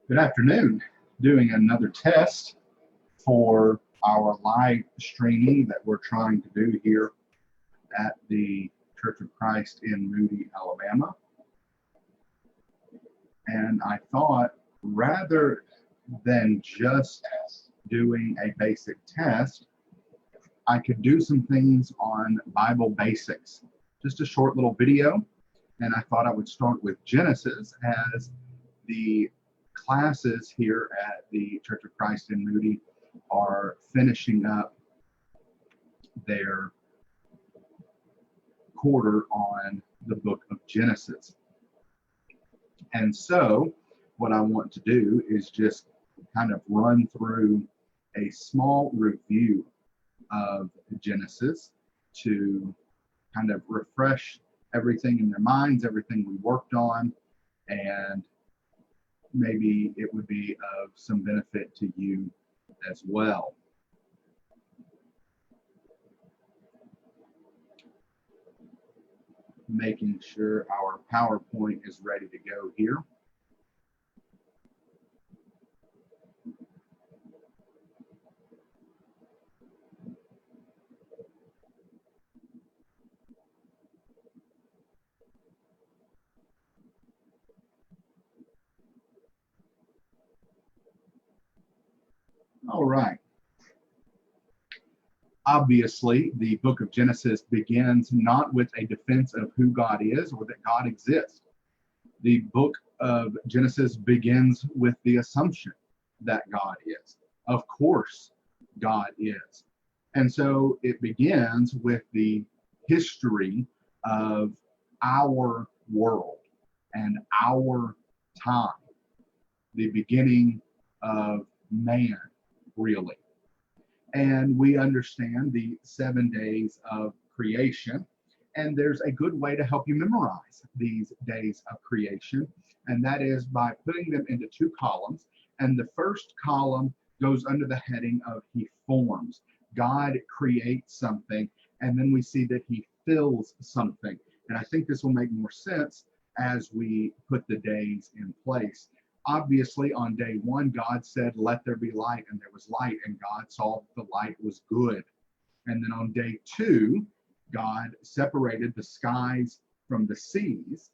Good afternoon. Doing another test for our live streaming that we're trying to do here at the Church of Christ in Moody, Alabama. And I thought rather than just doing a basic test, I could do some things on Bible basics. Just a short little video. And I thought I would start with Genesis, as the classes here at the Church of Christ in Moody are finishing up their quarter on the book of Genesis. And so what I want to do is just kind of run through a small review of Genesis to kind of refresh everything in their minds, everything we worked on, and maybe it would be of some benefit to you as well. Making sure our PowerPoint is ready to go here. All right. Obviously, the book of Genesis begins not with a defense of who God is or that God exists. The book of Genesis begins with the assumption that God is. Of course, God is. And so it begins with the history of our world and our time, the beginning of man, really. And we understand the 7 days of creation. And there's a good way to help you memorize these days of creation, and that is by putting them into two columns. And the first column goes under the heading of He forms. God creates something, and then we see that He fills something. And I think this will make more sense as we put the days in place. Obviously, on day one, God said, "Let there be light," and there was light, and God saw that the light was good. And then on day two, God separated the skies from the seas.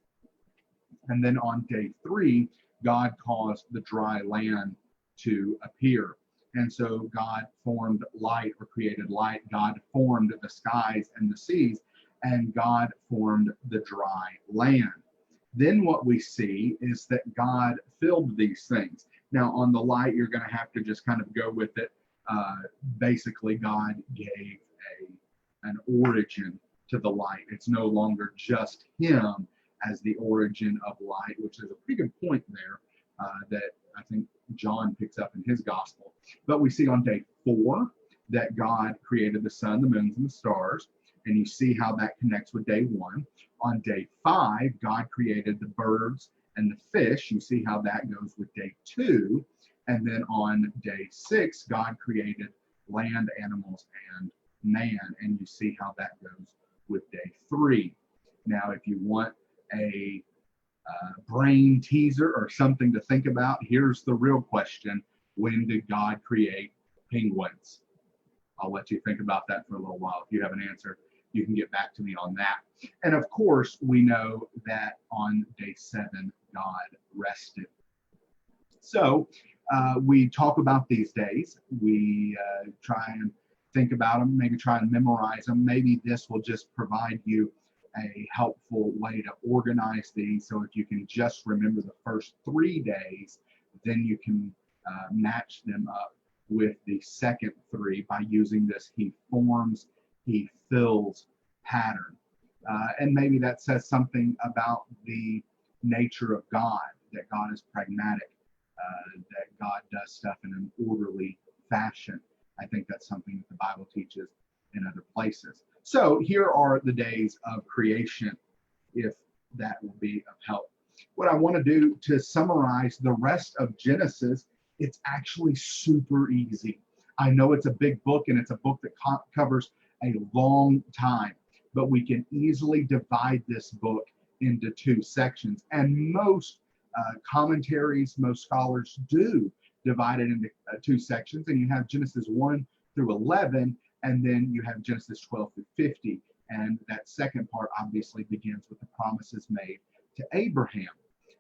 And then on day three, God caused the dry land to appear. And so God formed light, or created light. God formed the skies and the seas, and God formed the dry land. Then what we see is that God filled these things. Now, on the light, you're going to have to just kind of go with it. Basically, God gave an origin to the light. It's no longer just Him as the origin of light, which is a pretty good point there that I think John picks up in his gospel. But we see on day 4 that God created the sun, the moons, and the stars. And you see how that connects with day 1. On day 5, God created the birds and the fish. You see how that goes with day 2. And then on day 6, God created land, animals, and man. And you see how that goes with day 3. Now, if you want a brain teaser or something to think about, here's the real question. When did God create penguins? I'll let you think about that for a little while. If you have an answer, you can get back to me on that. And of course, we know that on day 7, God rested. So we talk about these days. We try and think about them, maybe try and memorize them. Maybe this will just provide you a helpful way to organize these. So if you can just remember the first 3 days, then you can match them up with the second 3 by using this He forms, He fills pattern. And maybe that says something about the nature of God, that God is pragmatic, that God does stuff in an orderly fashion. I think that's something that the Bible teaches in other places. So here are the days of creation, if that will be of help. What I want to do to summarize the rest of Genesis, it's actually super easy. I know it's a big book, and it's a book that covers a long time, but we can easily divide this book into 2 sections. And most Commentaries, most scholars do divide it into two sections, and you have Genesis 1 through 11, and then you have Genesis 12 through 50. And that second part obviously begins with the promises made to Abraham.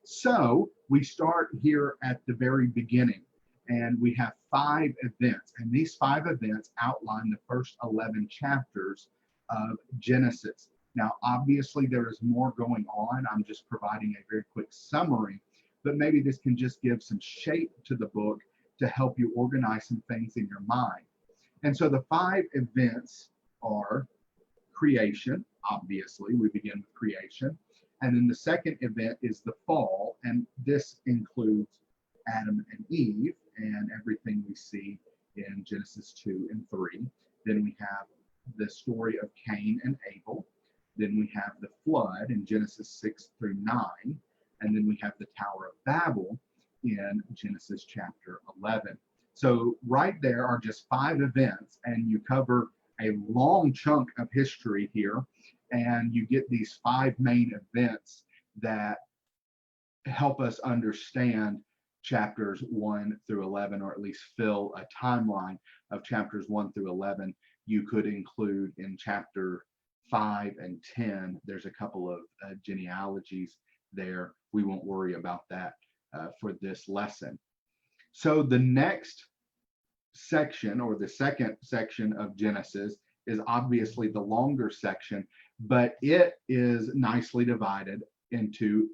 So we start here at the very beginning, and we have 5 events, and these 5 events outline the first 11 chapters of Genesis. Now, obviously, there is more going on. I'm just providing a very quick summary, but maybe this can just give some shape to the book to help you organize some things in your mind. And so the 5 events are creation. Obviously, we begin with creation. And then the second event is the fall, and this includes Adam and Eve and everything we see in Genesis 2 and 3. Then we have the story of Cain and Abel. Then we have the flood in Genesis 6 through 9. And then we have the Tower of Babel in Genesis chapter 11. So right there are just 5 events, and you cover a long chunk of history here, and you get these 5 main events that help us understand chapters 1 through 11, or at least fill a timeline of chapters 1 through 11. You could include in chapter 5 and 10, there's a couple of genealogies there. We won't worry about that for this lesson. So the next section, or the second section of Genesis, is obviously the longer section, but it is nicely divided into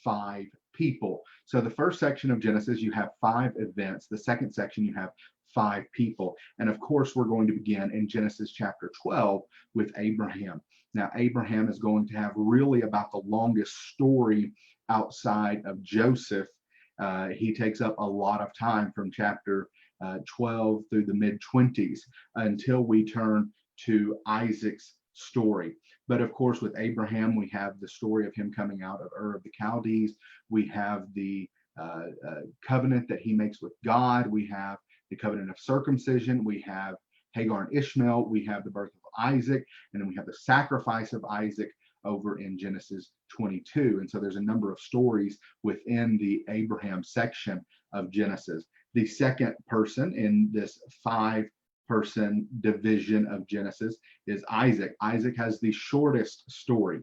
5 people. So the first section of Genesis, you have 5 events. The second section, you have 5 people. And of course, we're going to begin in Genesis chapter 12 with Abraham. Now, Abraham is going to have really about the longest story outside of Joseph. He takes up a lot of time from chapter 12 through the mid-20s until we turn to Isaac's story. But of course, with Abraham, we have the story of him coming out of Ur of the Chaldees. We have the covenant that he makes with God. We have the covenant of circumcision. We have Hagar and Ishmael. We have the birth of Isaac. And then we have the sacrifice of Isaac over in Genesis 22. And so there's a number of stories within the Abraham section of Genesis. The second person in this 5-person division of Genesis is Isaac. Isaac has the shortest story.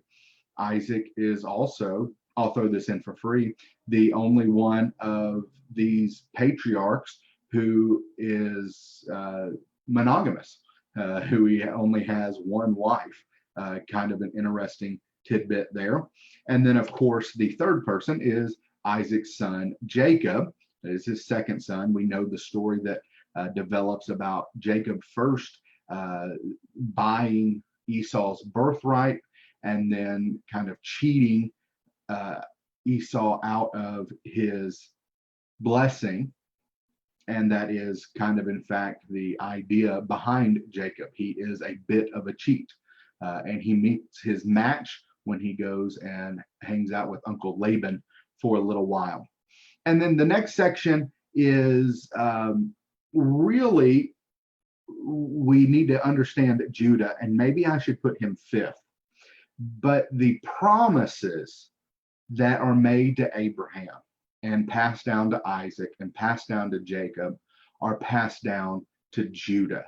Isaac is also, I'll throw this in for free, the only one of these patriarchs who is monogamous, who he only has one wife. Kind of an interesting tidbit there. And then, of course, the third person is Isaac's son, Jacob. That is his second son. We know the story that develops about Jacob first buying Esau's birthright and then kind of cheating Esau out of his blessing. And that is kind of, in fact, the idea behind Jacob. He is a bit of a cheat. And he meets his match when he goes and hangs out with Uncle Laban for a little while. And then the next section is really, we need to understand Judah, and maybe I should put him 5th. But the promises that are made to Abraham and passed down to Isaac and passed down to Jacob are passed down to Judah.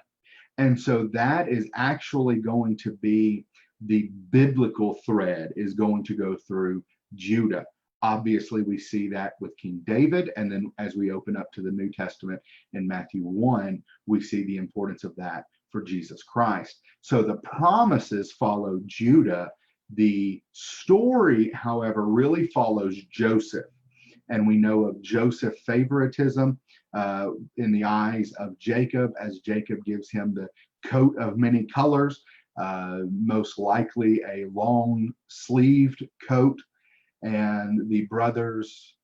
And so that is actually going to be the biblical thread, is going to go through Judah. Obviously, we see that with King David. And then as we open up to the New Testament in Matthew 1, we see the importance of that for Jesus Christ. So the promises follow Judah. The story, however, really follows Joseph. And we know of Joseph's favoritism in the eyes of Jacob, as Jacob gives him the coat of many colors, most likely a long-sleeved coat. And the brothers'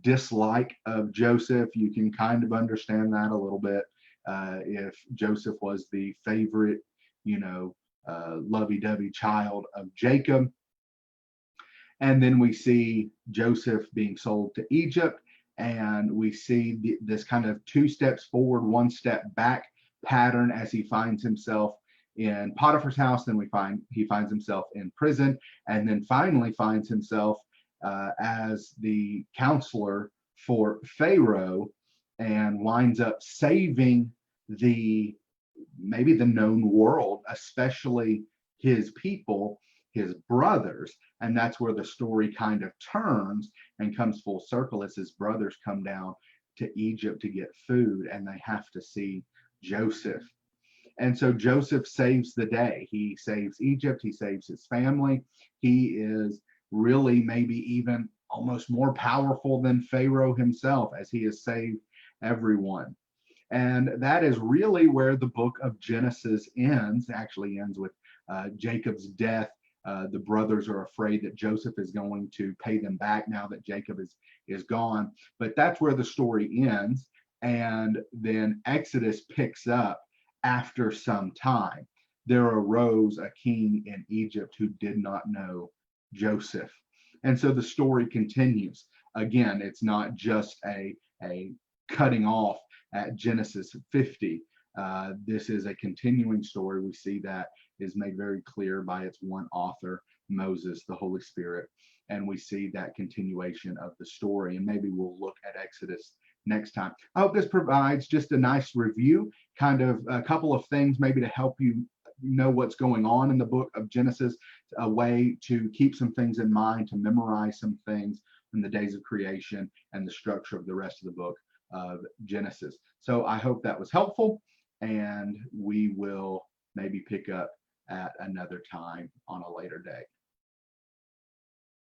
dislike of Joseph, you can kind of understand that a little bit. If Joseph was the favorite, lovey-dovey child of Jacob. And then we see Joseph being sold to Egypt, and we see this kind of 2 steps forward, 1 step back pattern as he finds himself in Potiphar's house. Then he finds himself in prison, and then finally finds himself as the counselor for Pharaoh and winds up saving the maybe the known world, especially his people, his brothers. And that's where the story kind of turns and comes full circle as his brothers come down to Egypt to get food and they have to see Joseph. And so Joseph saves the day. He saves Egypt, he saves his family. He is really maybe even almost more powerful than Pharaoh himself as he has saved everyone. And that is really where the book of Genesis ends, actually ends with Jacob's death. The brothers are afraid that Joseph is going to pay them back now that Jacob is gone. But that's where the story ends. And then Exodus picks up after some time. There arose a king in Egypt who did not know Joseph. And so the story continues. Again, it's not just a cutting off at Genesis 50. This is a continuing story. We see that is made very clear by its one author, Moses, the Holy Spirit. And we see that continuation of the story. And maybe we'll look at Exodus next time. I hope this provides just a nice review, kind of a couple of things maybe to help you know what's going on in the book of Genesis, a way to keep some things in mind, to memorize some things in the days of creation and the structure of the rest of the book of Genesis. So I hope that was helpful, and we will maybe pick up at another time on a later day.